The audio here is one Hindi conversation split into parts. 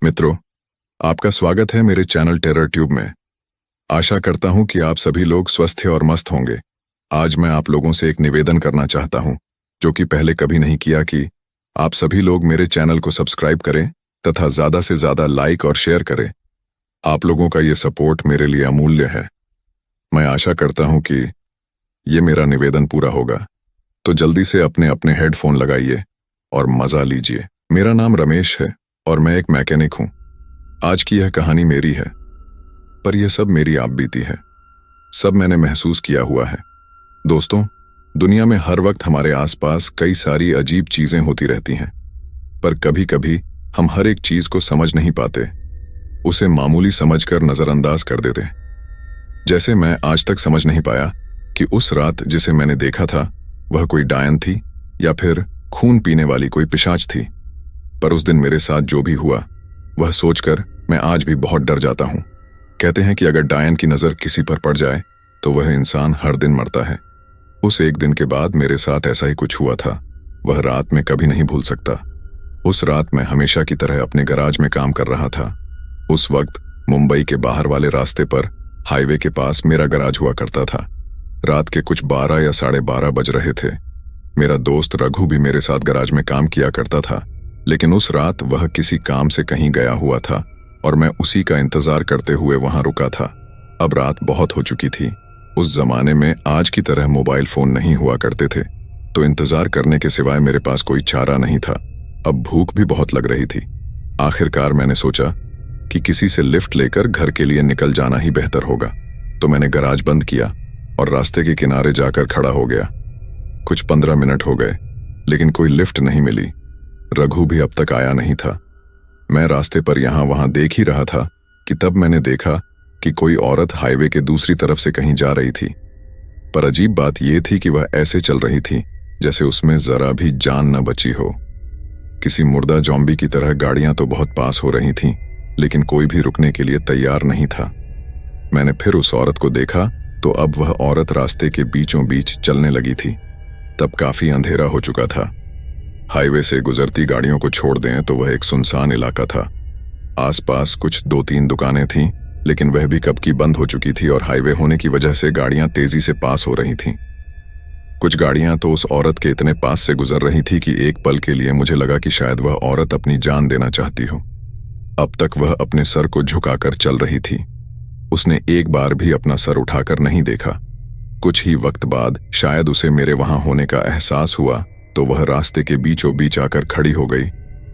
मित्रों, आपका स्वागत है मेरे चैनल टेरर ट्यूब में। आशा करता हूं कि आप सभी लोग स्वस्थ और मस्त होंगे। आज मैं आप लोगों से एक निवेदन करना चाहता हूं, जो कि पहले कभी नहीं किया, कि आप सभी लोग मेरे चैनल को सब्सक्राइब करें तथा ज़्यादा से ज़्यादा लाइक और शेयर करें। आप लोगों का ये सपोर्ट मेरे लिए अमूल्य है। मैं आशा करता हूं कि ये मेरा निवेदन पूरा होगा, तो जल्दी से अपने अपने हेडफोन लगाइए और मज़ा लीजिए। मेरा नाम रमेश है और मैं एक मैकेनिक हूं। आज की यह कहानी मेरी है, पर यह सब मेरी आप बीती है। सब मैंने महसूस किया हुआ है। दोस्तों, दुनिया में हर वक्त हमारे आसपास कई सारी अजीब चीजें होती रहती हैं, पर कभी कभी हम हर एक चीज को समझ नहीं पाते, उसे मामूली समझकर नजरअंदाज कर देते। जैसे मैं आज तक समझ नहीं पाया कि उस रात जिसे मैंने देखा था वह कोई डायन थी या फिर खून पीने वाली कोई पिशाच थी। पर उस दिन मेरे साथ जो भी हुआ, वह सोचकर मैं आज भी बहुत डर जाता हूं। कहते हैं कि अगर डायन की नज़र किसी पर पड़ जाए तो वह इंसान हर दिन मरता है। उस एक दिन के बाद मेरे साथ ऐसा ही कुछ हुआ था। वह रात मैं कभी नहीं भूल सकता। उस रात मैं हमेशा की तरह अपने गैराज में काम कर रहा था। उस वक्त मुंबई के बाहर वाले रास्ते पर हाईवे के पास मेरा गैराज हुआ करता था। रात के कुछ 12 या 12:30 बज रहे थे। मेरा दोस्त रघु भी मेरे साथ गैराज में काम किया करता था, लेकिन उस रात वह किसी काम से कहीं गया हुआ था और मैं उसी का इंतजार करते हुए वहां रुका था। अब रात बहुत हो चुकी थी। उस जमाने में आज की तरह मोबाइल फोन नहीं हुआ करते थे, तो इंतजार करने के सिवाय मेरे पास कोई चारा नहीं था। अब भूख भी बहुत लग रही थी। आखिरकार मैंने सोचा कि किसी से लिफ्ट लेकर घर के लिए निकल जाना ही बेहतर होगा, तो मैंने गैराज बंद किया और रास्ते के किनारे जाकर खड़ा हो गया। कुछ 15 मिनट हो गए, लेकिन कोई लिफ्ट नहीं मिली। रघु भी अब तक आया नहीं था। मैं रास्ते पर यहां वहां देख ही रहा था कि तब मैंने देखा कि कोई औरत हाईवे के दूसरी तरफ से कहीं जा रही थी। पर अजीब बात यह थी कि वह ऐसे चल रही थी जैसे उसमें जरा भी जान न बची हो। किसी मुर्दा जॉम्बी की तरह गाड़ियां तो बहुत पास हो रही थीं, लेकिन कोई भी रुकने के लिए तैयार नहीं था। मैंने फिर उस औरत को देखा तो अब वह औरत रास्ते के बीचों बीच चलने लगी थी। तब काफी अंधेरा हो चुका था। हाईवे से गुजरती गाड़ियों को छोड़ दें तो वह एक सुनसान इलाका था। आसपास कुछ 2-3 दुकानें थीं, लेकिन वह भी कब की बंद हो चुकी थी और हाईवे होने की वजह से गाड़ियां तेजी से पास हो रही थीं। कुछ गाड़ियां तो उस औरत के इतने पास से गुजर रही थी कि एक पल के लिए मुझे लगा कि शायद वह औरत अपनी जान देना चाहती हो। अब तक वह अपने सर को झुकाकर चल रही थी। उसने एक बार भी अपना सर उठाकर नहीं देखा। कुछ ही वक्त बाद शायद उसे मेरे वहां होने का एहसास हुआ, तो वह रास्ते के बीचों बीच आकर खड़ी हो गई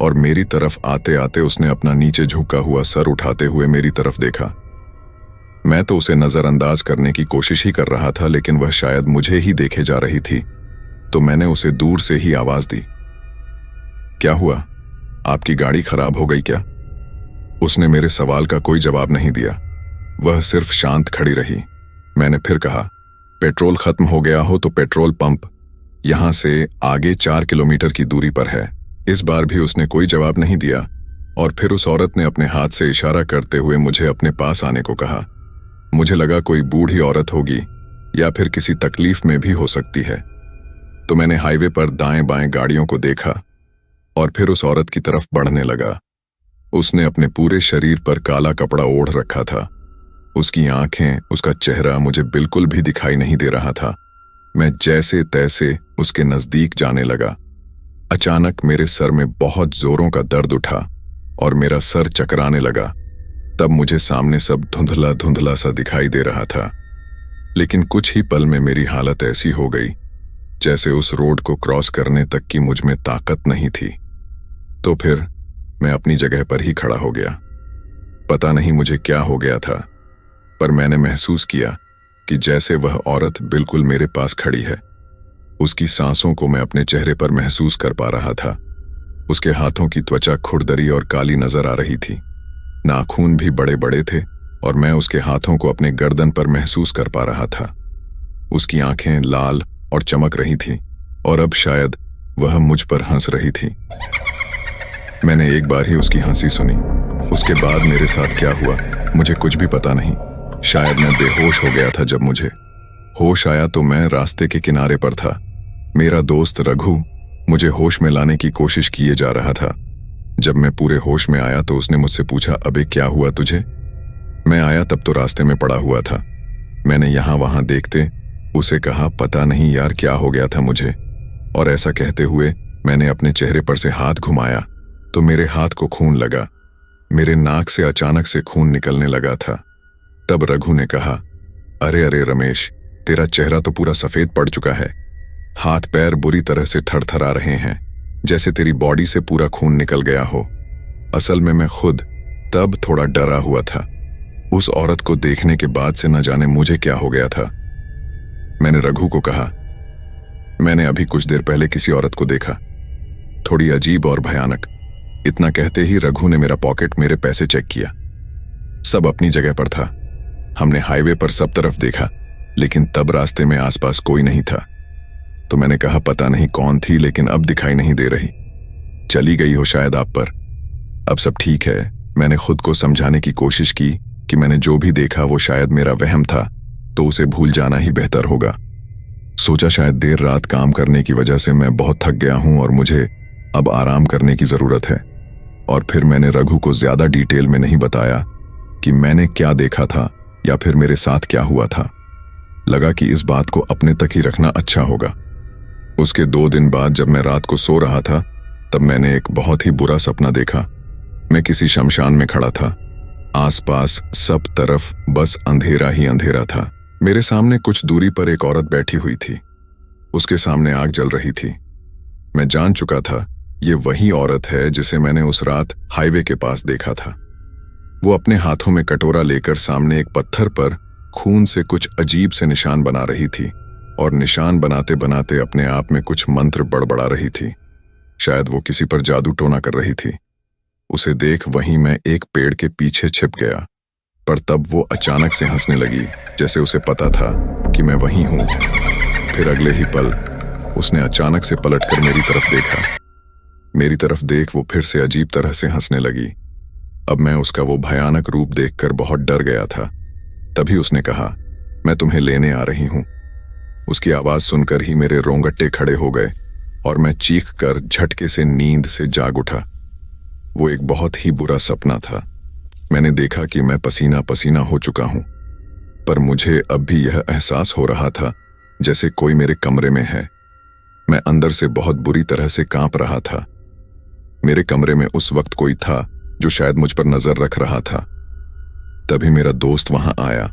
और मेरी तरफ आते आते उसने अपना नीचे झुका हुआ सर उठाते हुए मेरी तरफ देखा। मैं तो उसे नजरअंदाज करने की कोशिश ही कर रहा था, लेकिन वह शायद मुझे ही देखे जा रही थी, तो मैंने उसे दूर से ही आवाज दी, क्या हुआ? आपकी गाड़ी खराब हो गई क्या? उसने मेरे सवाल का कोई जवाब नहीं दिया। वह सिर्फ शांत खड़ी रही। मैंने फिर कहा, पेट्रोल खत्म हो गया हो तो पेट्रोल पंप यहां से आगे 4 किलोमीटर की दूरी पर है। इस बार भी उसने कोई जवाब नहीं दिया और फिर उस औरत ने अपने हाथ से इशारा करते हुए मुझे अपने पास आने को कहा। मुझे लगा कोई बूढ़ी औरत होगी या फिर किसी तकलीफ में भी हो सकती है, तो मैंने हाईवे पर दाएं बाएं गाड़ियों को देखा और फिर उस औरत की तरफ बढ़ने लगा। उसने अपने पूरे शरीर पर काला कपड़ा ओढ़ रखा था। उसकी आंखें, उसका चेहरा मुझे बिल्कुल भी दिखाई नहीं दे रहा था। मैं जैसे तैसे उसके नजदीक जाने लगा। अचानक मेरे सर में बहुत जोरों का दर्द उठा और मेरा सर चकराने लगा। तब मुझे सामने सब धुंधला धुंधला सा दिखाई दे रहा था, लेकिन कुछ ही पल में मेरी हालत ऐसी हो गई जैसे उस रोड को क्रॉस करने तक की मुझ में ताकत नहीं थी। तो फिर मैं अपनी जगह पर ही खड़ा हो गया। पता नहीं मुझे क्या हो गया था, पर मैंने महसूस किया कि जैसे वह औरत बिल्कुल मेरे पास खड़ी है। उसकी सांसों को मैं अपने चेहरे पर महसूस कर पा रहा था। उसके हाथों की त्वचा खुरदरी और काली नजर आ रही थी। नाखून भी बड़े बड़े थे और मैं उसके हाथों को अपने गर्दन पर महसूस कर पा रहा था। उसकी आंखें लाल और चमक रही थी और अब शायद वह मुझ पर हंस रही थी। मैंने एक बार ही उसकी हंसी सुनी। उसके बाद मेरे साथ क्या हुआ मुझे कुछ भी पता नहीं। शायद मैं बेहोश हो गया था। जब मुझे होश आया तो मैं रास्ते के किनारे पर था। मेरा दोस्त रघु मुझे होश में लाने की कोशिश किए जा रहा था। जब मैं पूरे होश में आया तो उसने मुझसे पूछा, अबे क्या हुआ तुझे? मैं आया तब तो रास्ते में पड़ा हुआ था। मैंने यहाँ वहां देखते उसे कहा, पता नहीं यार क्या हो गया था मुझे। और ऐसा कहते हुए मैंने अपने चेहरे पर से हाथ घुमाया तो मेरे हाथ को खून लगा। मेरे नाक से अचानक से खून निकलने लगा था। तब रघु ने कहा, अरे अरे रमेश, तेरा चेहरा तो पूरा सफेद पड़ चुका है। हाथ पैर बुरी तरह से थरथरा रहे हैं, जैसे तेरी बॉडी से पूरा खून निकल गया हो। असल में मैं खुद तब थोड़ा डरा हुआ था। उस औरत को देखने के बाद से न जाने मुझे क्या हो गया था। मैंने रघु को कहा, मैंने अभी कुछ देर पहले किसी औरत को देखा, थोड़ी अजीब और भयानक। इतना कहते ही रघु ने मेरा पॉकेट, मेरे पैसे चेक किया। सब अपनी जगह पर था। हमने हाईवे पर सब तरफ देखा, लेकिन तब रास्ते में आसपास कोई नहीं था। तो मैंने कहा, पता नहीं कौन थी, लेकिन अब दिखाई नहीं दे रही। चली गई हो शायद आप पर। अब सब ठीक है। मैंने खुद को समझाने की कोशिश की कि मैंने जो भी देखा वो शायद मेरा वहम था, तो उसे भूल जाना ही बेहतर होगा। सोचा शायद देर रात काम करने की वजह से मैं बहुत थक गया हूं और मुझे अब आराम करने की जरूरत है। और फिर मैंने रघु को ज्यादा डिटेल में नहीं बताया कि मैंने क्या देखा था या फिर मेरे साथ क्या हुआ था। लगा कि इस बात को अपने तक ही रखना अच्छा होगा। उसके 2 दिन बाद जब मैं रात को सो रहा था, तब मैंने एक बहुत ही बुरा सपना देखा। मैं किसी शमशान में खड़ा था। आसपास सब तरफ बस अंधेरा ही अंधेरा था। मेरे सामने कुछ दूरी पर एक औरत बैठी हुई थी। उसके सामने आग जल रही थी। मैं जान चुका था ये वही औरत है जिसे मैंने उस रात हाईवे के पास देखा था। वो अपने हाथों में कटोरा लेकर सामने एक पत्थर पर खून से कुछ अजीब से निशान बना रही थी और निशान बनाते बनाते अपने आप में कुछ मंत्र बड़बड़ा रही थी। शायद वो किसी पर जादू टोना कर रही थी। उसे देख वहीं मैं एक पेड़ के पीछे छिप गया, पर तब वो अचानक से हंसने लगी, जैसे उसे पता था कि मैं वहीं हूं। फिर अगले ही पल उसने अचानक से पलटकर मेरी तरफ देखा। मेरी तरफ देख वो फिर से अजीब तरह से हंसने लगी। अब मैं उसका वो भयानक रूप देखकर बहुत डर गया था। तभी उसने कहा, मैं तुम्हें लेने आ रही हूं। उसकी आवाज सुनकर ही मेरे रोंगटे खड़े हो गए और मैं चीख कर झटके से नींद से जाग उठा। वो एक बहुत ही बुरा सपना था। मैंने देखा कि मैं पसीना पसीना हो चुका हूं, पर मुझे अब भी यह एहसास हो रहा था जैसे कोई मेरे कमरे में है। मैं अंदर से बहुत बुरी तरह से कांप रहा था। मेरे कमरे में उस वक्त कोई था जो शायद मुझ पर नजर रख रहा था। तभी मेरा दोस्त वहां आया।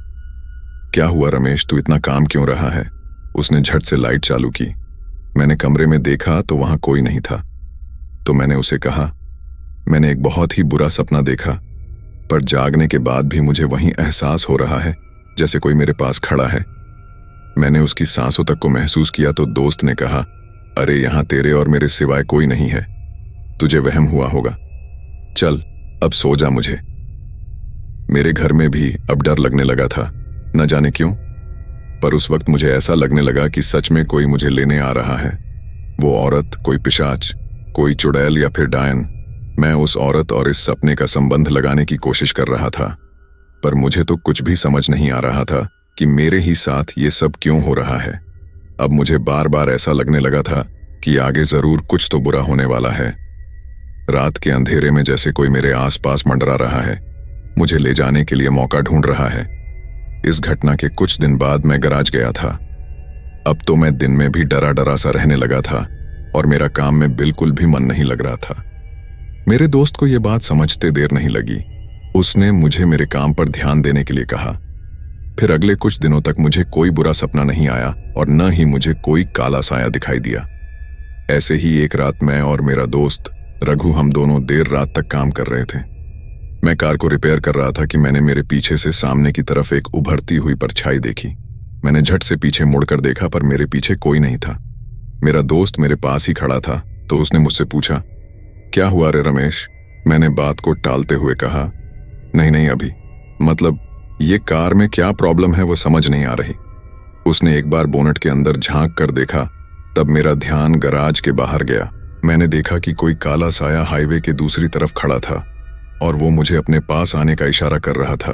क्या हुआ रमेश, तू इतना काम क्यों रहा है? उसने झट से लाइट चालू की। मैंने कमरे में देखा तो वहां कोई नहीं था। तो मैंने उसे कहा, मैंने एक बहुत ही बुरा सपना देखा, पर जागने के बाद भी मुझे वहीं एहसास हो रहा है जैसे कोई मेरे पास खड़ा है। मैंने उसकी सांसों तक को महसूस किया तो दोस्त ने कहा, अरे यहां तेरे और मेरे सिवाय कोई नहीं है, तुझे वहम हुआ होगा। चल अब सो जा मुझे। मेरे घर में भी अब डर लगने लगा था, न जाने क्यों, पर उस वक्त मुझे ऐसा लगने लगा कि सच में कोई मुझे लेने आ रहा है। वो औरत, कोई पिशाच, कोई चुड़ैल या फिर डायन। मैं उस औरत और इस सपने का संबंध लगाने की कोशिश कर रहा था, पर मुझे तो कुछ भी समझ नहीं आ रहा था कि मेरे ही साथ ये सब क्यों हो रहा है। अब मुझे बार बार ऐसा लगने लगा था कि आगे जरूर कुछ तो बुरा होने वाला है। रात के अंधेरे में जैसे कोई मेरे आसपास मंडरा रहा है, मुझे ले जाने के लिए मौका ढूंढ रहा है। इस घटना के कुछ दिन बाद मैं गराज गया था। अब तो मैं दिन में भी डरा डरा सा रहने लगा था और मेरा काम में बिल्कुल भी मन नहीं लग रहा था। मेरे दोस्त को यह बात समझते देर नहीं लगी। उसने मुझे मेरे काम पर ध्यान देने के लिए कहा। फिर अगले कुछ दिनों तक मुझे कोई बुरा सपना नहीं आया और न ही मुझे कोई काला साया दिखाई दिया। ऐसे ही एक रात मैं और मेरा दोस्त रघु, हम दोनों देर रात तक काम कर रहे थे। मैं कार को रिपेयर कर रहा था कि मैंने मेरे पीछे से सामने की तरफ एक उभरती हुई परछाई देखी। मैंने झट से पीछे मुड़कर देखा, पर मेरे पीछे कोई नहीं था। मेरा दोस्त मेरे पास ही खड़ा था, तो उसने मुझसे पूछा, क्या हुआ रे रमेश? मैंने बात को टालते हुए कहा, नहीं नहीं अभी, मतलब ये कार में क्या प्रॉब्लम है वो समझ नहीं आ रही। उसने एक बार बोनट के अंदर झांक कर देखा, तब मेरा ध्यान गराज के बाहर गया। मैंने देखा कि कोई काला साया हाईवे के दूसरी तरफ खड़ा था और वो मुझे अपने पास आने का इशारा कर रहा था।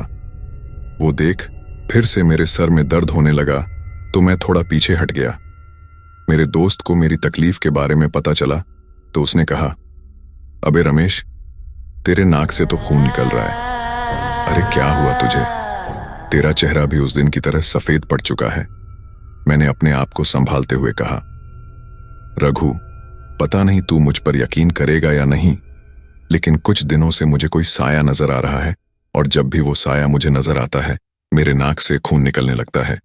वो देख फिर से मेरे सर में दर्द होने लगा, तो मैं थोड़ा पीछे हट गया। मेरे दोस्त को मेरी तकलीफ के बारे में पता चला तो उसने कहा, अबे रमेश, तेरे नाक से तो खून निकल रहा है। अरे क्या हुआ तुझे? तेरा चेहरा भी उस दिन की तरह सफेद पड़ चुका है। मैंने अपने आप को संभालते हुए कहा। रघु, पता नहीं तू मुझ पर यकीन करेगा या नहीं, लेकिन कुछ दिनों से मुझे कोई साया नजर आ रहा है, और जब भी वो साया मुझे नजर आता है मेरे नाक से खून निकलने लगता है।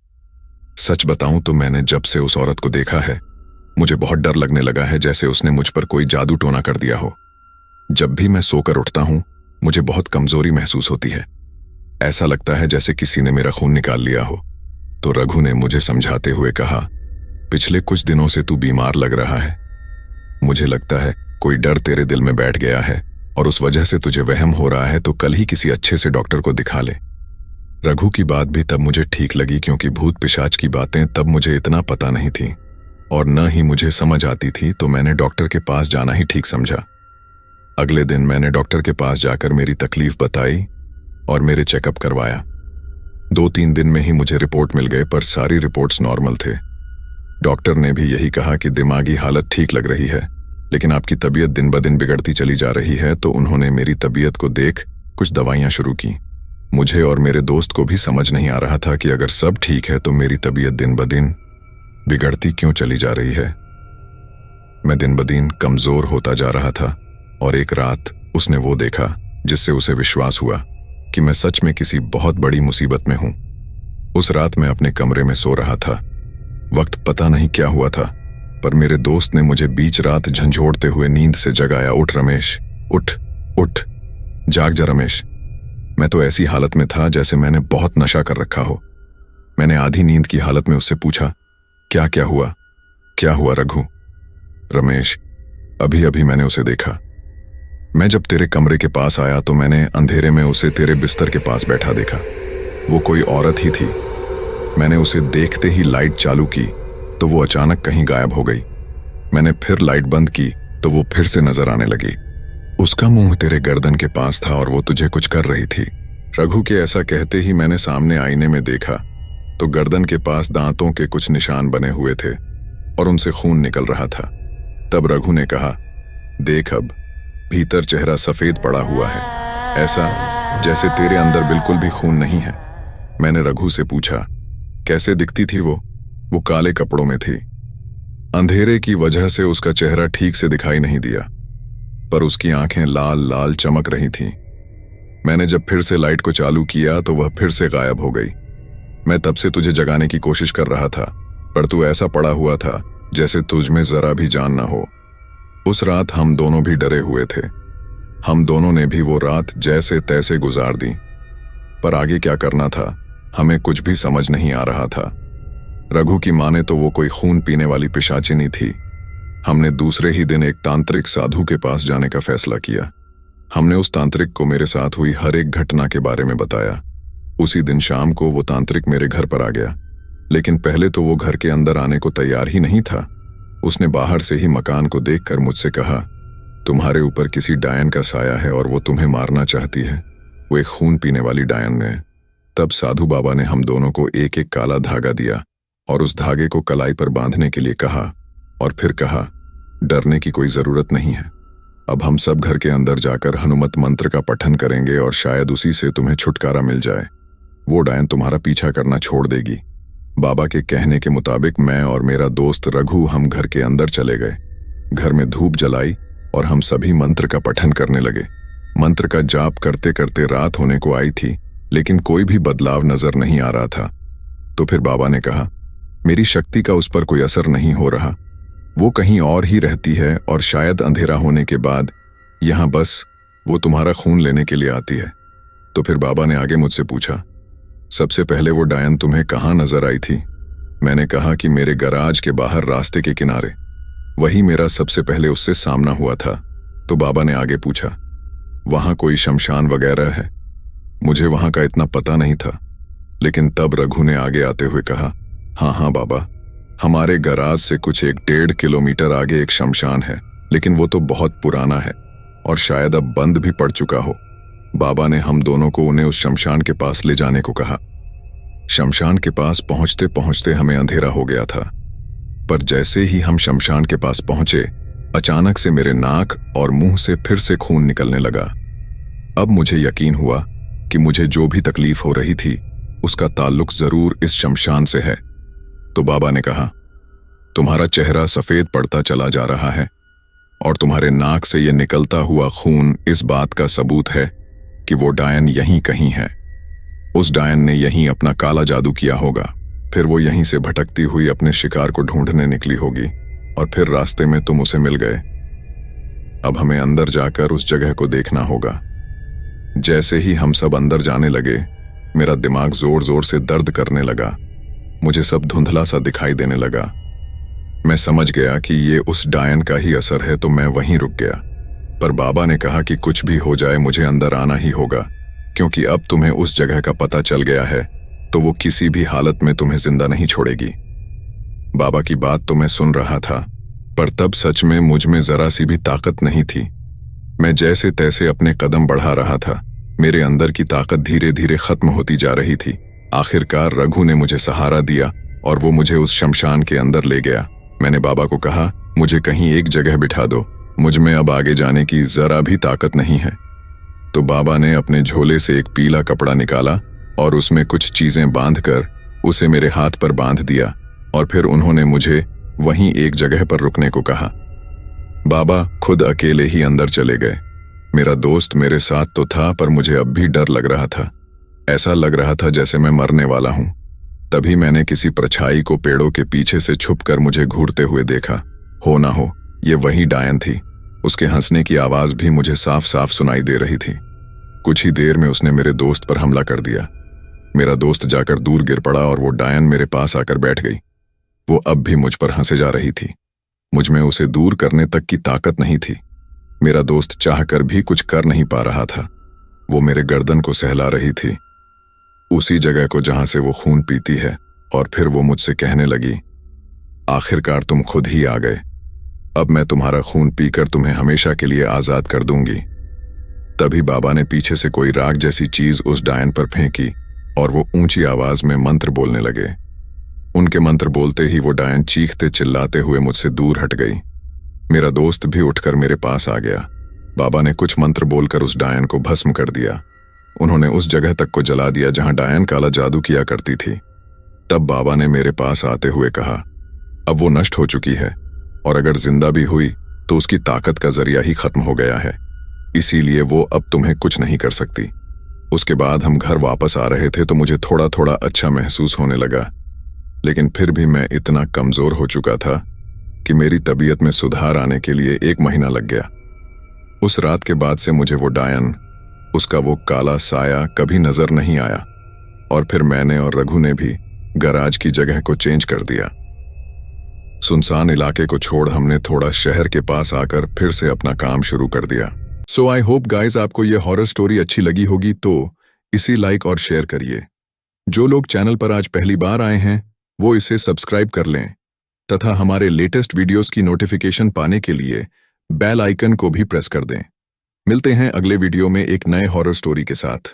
सच बताऊं तो मैंने जब से उस औरत को देखा है मुझे बहुत डर लगने लगा है, जैसे उसने मुझ पर कोई जादू टोना कर दिया हो। जब भी मैं सोकर उठता हूं मुझे बहुत कमजोरी महसूस होती है। ऐसा लगता है जैसे किसी ने मेरा खून निकाल लिया हो। तो रघु ने मुझे समझाते हुए कहा, पिछले कुछ दिनों से तू बीमार लग रहा है। मुझे लगता है कोई डर तेरे दिल में बैठ गया है और उस वजह से तुझे वहम हो रहा है, तो कल ही किसी अच्छे से डॉक्टर को दिखा ले। रघु की बात भी तब मुझे ठीक लगी, क्योंकि भूत पिशाच की बातें तब मुझे इतना पता नहीं थी और न ही मुझे समझ आती थी, तो मैंने डॉक्टर के पास जाना ही ठीक समझा। अगले दिन मैंने डॉक्टर के पास जाकर मेरी तकलीफ बताई और मेरे चेकअप करवाया। 2-3 दिन में ही मुझे रिपोर्ट मिल गए, पर सारी रिपोर्ट्स नॉर्मल थे। डॉक्टर ने भी यही कहा कि दिमागी हालत ठीक लग रही है, लेकिन आपकी तबीयत दिन ब दिन बिगड़ती चली जा रही है। तो उन्होंने मेरी तबीयत को देख कुछ दवाइयां शुरू की। मुझे और मेरे दोस्त को भी समझ नहीं आ रहा था कि अगर सब ठीक है तो मेरी तबीयत दिन ब दिन बिगड़ती क्यों चली जा रही है। मैं दिन ब दिन कमजोर होता जा रहा था, और एक रात उसने वो देखा जिससे उसे विश्वास हुआ कि मैं सच में किसी बहुत बड़ी मुसीबत में हूं। उस रात मैं अपने कमरे में सो रहा था। वक्त पता नहीं क्या हुआ था, पर मेरे दोस्त ने मुझे बीच रात झंझोड़ते हुए नींद से जगाया। उठ रमेश, उठ उठ, जाग जा रमेश। मैं तो ऐसी हालत में था जैसे मैंने बहुत नशा कर रखा हो। मैंने आधी नींद की हालत में उससे पूछा, क्या क्या हुआ? क्या हुआ रघु? रमेश, अभी अभी मैंने उसे देखा। मैं जब तेरे कमरे के पास आया तो मैंने अंधेरे में उसे तेरे बिस्तर के पास बैठा देखा। वो कोई औरत ही थी। मैंने उसे देखते ही लाइट चालू की तो वो अचानक कहीं गायब हो गई। मैंने फिर लाइट बंद की तो वो फिर से नजर आने लगी। उसका मुंह तेरे गर्दन के पास था और वो तुझे कुछ कर रही थी। रघु के ऐसा कहते ही मैंने सामने आईने में देखा तो गर्दन के पास दांतों के कुछ निशान बने हुए थे और उनसे खून निकल रहा था। तब रघु ने कहा, देख अब भीतर चेहरा सफेद पड़ा हुआ है, ऐसा जैसे तेरे अंदर बिल्कुल भी खून नहीं है। मैंने रघु से पूछा, कैसे दिखती थी वो? वो काले कपड़ों में थी। अंधेरे की वजह से उसका चेहरा ठीक से दिखाई नहीं दिया, पर उसकी आंखें लाल लाल चमक रही थीं। मैंने जब फिर से लाइट को चालू किया तो वह फिर से गायब हो गई। मैं तब से तुझे जगाने की कोशिश कर रहा था, पर तू ऐसा पड़ा हुआ था जैसे तुझ में जरा भी जान ना हो। उस रात हम दोनों भी डरे हुए थे। हम दोनों ने भी वो रात जैसे तैसे गुजार दी, पर आगे क्या करना था हमें कुछ भी समझ नहीं आ रहा था। रघु की माने तो वो कोई खून पीने वाली पिशाचिनी थी। हमने दूसरे ही दिन एक तांत्रिक साधु के पास जाने का फैसला किया। हमने उस तांत्रिक को मेरे साथ हुई हर एक घटना के बारे में बताया। उसी दिन शाम को वो तांत्रिक मेरे घर पर आ गया, लेकिन पहले तो वो घर के अंदर आने को तैयार ही नहीं था। उसने बाहर से ही मकान को देखकर मुझसे कहा, तुम्हारे ऊपर किसी डायन का साया है और वो तुम्हें मारना चाहती है। वो एक खून पीने वाली डायन है। तब साधु बाबा ने हम दोनों को एक एक काला धागा दिया और उस धागे को कलाई पर बांधने के लिए कहा, और फिर कहा, डरने की कोई जरूरत नहीं है। अब हम सब घर के अंदर जाकर हनुमत मंत्र का पठन करेंगे और शायद उसी से तुम्हें छुटकारा मिल जाए। वो डायन तुम्हारा पीछा करना छोड़ देगी। बाबा के कहने के मुताबिक मैं और मेरा दोस्त रघु हम घर के अंदर चले गए। घर में धूप जलाई और हम सभी मंत्र का पठन करने लगे। मंत्र का जाप करते करते रात होने को आई थी, लेकिन कोई भी बदलाव नजर नहीं आ रहा था। तो फिर बाबा ने कहा, मेरी शक्ति का उस पर कोई असर नहीं हो रहा। वो कहीं और ही रहती है और शायद अंधेरा होने के बाद यहां बस वो तुम्हारा खून लेने के लिए आती है। तो फिर बाबा ने आगे मुझसे पूछा, सबसे पहले वो डायन तुम्हें कहाँ नजर आई थी? मैंने कहा कि मेरे गराज के बाहर रास्ते के किनारे। वही मेरा सबसे पहले उससे सामना हुआ था। तो बाबा ने आगे पूछा, वहां कोई शमशान वगैरह है? मुझे वहां का इतना पता नहीं था, लेकिन तब रघु ने आगे आते हुए कहा, हाँ बाबा, हमारे गराज से कुछ 1-1.5 किलोमीटर आगे एक शमशान है, लेकिन वो तो बहुत पुराना है और शायद अब बंद भी पड़ चुका हो। बाबा ने हम दोनों को उन्हें उस शमशान के पास ले जाने को कहा। शमशान के पास पहुंचते पहुंचते हमें अंधेरा हो गया था, पर जैसे ही हम शमशान के पास पहुंचे, अचानक से मेरे नाक और मुंह से फिर से खून निकलने लगा। अब मुझे यकीन हुआ कि मुझे जो भी तकलीफ हो रही थी उसका ताल्लुक जरूर इस शमशान से है। तो बाबा ने कहा, तुम्हारा चेहरा सफेद पड़ता चला जा रहा है और तुम्हारे नाक से यह निकलता हुआ खून इस बात का सबूत है कि वो डायन यहीं कहीं है। उस डायन ने यहीं अपना काला जादू किया होगा, फिर वो यहीं से भटकती हुई अपने शिकार को ढूंढने निकली होगी और फिर रास्ते में तुम उसे मिल गए। अब हमें अंदर जाकर उस जगह को देखना होगा। जैसे ही हम सब अंदर जाने लगे, मेरा दिमाग जोर जोर से दर्द करने लगा। मुझे सब धुंधला सा दिखाई देने लगा। मैं समझ गया कि ये उस डायन का ही असर है, तो मैं वहीं रुक गया। पर बाबा ने कहा कि कुछ भी हो जाए मुझे अंदर आना ही होगा, क्योंकि अब तुम्हें उस जगह का पता चल गया है तो वो किसी भी हालत में तुम्हें जिंदा नहीं छोड़ेगी। बाबा की बात तो मैं सुन रहा था, पर तब सच में मुझ में जरा सी भी ताकत नहीं थी। मैं जैसे तैसे अपने कदम बढ़ा रहा था। मेरे अंदर की ताकत धीरे धीरे खत्म होती जा रही थी। आखिरकार रघु ने मुझे सहारा दिया और वो मुझे उस शमशान के अंदर ले गया। मैंने बाबा को कहा, मुझे कहीं एक जगह बिठा दो, मुझ में अब आगे जाने की जरा भी ताकत नहीं है। तो बाबा ने अपने झोले से एक पीला कपड़ा निकाला और उसमें कुछ चीजें बांधकर उसे मेरे हाथ पर बांध दिया और फिर उन्होंने मुझे वहीं एक जगह पर रुकने को कहा। बाबा खुद अकेले ही अंदर चले गए। मेरा दोस्त मेरे साथ तो था, पर मुझे अब भी डर लग रहा था। ऐसा लग रहा था जैसे मैं मरने वाला हूं। तभी मैंने किसी परछाई को पेड़ों के पीछे से छुपकर मुझे घूरते हुए देखा। हो ना हो ये वही डायन थी। उसके हंसने की आवाज भी मुझे साफ साफ सुनाई दे रही थी। कुछ ही देर में उसने मेरे दोस्त पर हमला कर दिया। मेरा दोस्त जाकर दूर गिर पड़ा और वो डायन मेरे पास आकर बैठ गई। वो अब भी मुझ पर हंसे जा रही थी। मुझ में उसे दूर करने तक की ताकत नहीं थी। मेरा दोस्त चाहकर भी कुछ कर नहीं पा रहा था। वो मेरे गर्दन को सहला रही थी, उसी जगह को जहां से वो खून पीती है, और फिर वो मुझसे कहने लगी, आखिरकार तुम खुद ही आ गए। अब मैं तुम्हारा खून पीकर तुम्हें हमेशा के लिए आजाद कर दूंगी। तभी बाबा ने पीछे से कोई राग जैसी चीज उस डायन पर फेंकी और वो ऊंची आवाज में मंत्र बोलने लगे। उनके मंत्र बोलते ही वो डायन चीखते चिल्लाते हुए मुझसे दूर हट गई। मेरा दोस्त भी उठकर मेरे पास आ गया। बाबा ने कुछ मंत्र बोलकर उस डायन को भस्म कर दिया। उन्होंने उस जगह तक को जला दिया जहां डायन काला जादू किया करती थी। तब बाबा ने मेरे पास आते हुए कहा, अब वो नष्ट हो चुकी है और अगर जिंदा भी हुई तो उसकी ताकत का जरिया ही खत्म हो गया है, इसीलिए वो अब तुम्हें कुछ नहीं कर सकती। उसके बाद हम घर वापस आ रहे थे तो मुझे थोड़ा थोड़ा अच्छा महसूस होने लगा, लेकिन फिर भी मैं इतना कमजोर हो चुका था कि मेरी तबीयत में सुधार आने के लिए 1 महीना लग गया। उस रात के बाद से मुझे वो डायन, उसका वो काला साया कभी नजर नहीं आया और फिर मैंने और रघु ने भी गैराज की जगह को चेंज कर दिया। सुनसान इलाके को छोड़ हमने थोड़ा शहर के पास आकर फिर से अपना काम शुरू कर दिया। सो आई होप गाइज आपको ये हॉरर स्टोरी अच्छी लगी होगी, तो इसी लाइक और शेयर करिए। जो लोग चैनल पर आज पहली बार आए हैं वो इसे सब्सक्राइब कर लें तथा हमारे लेटेस्ट वीडियोस की नोटिफिकेशन पाने के लिए बेल आइकन को भी प्रेस कर दें। मिलते हैं अगले वीडियो में एक नए हॉरर स्टोरी के साथ।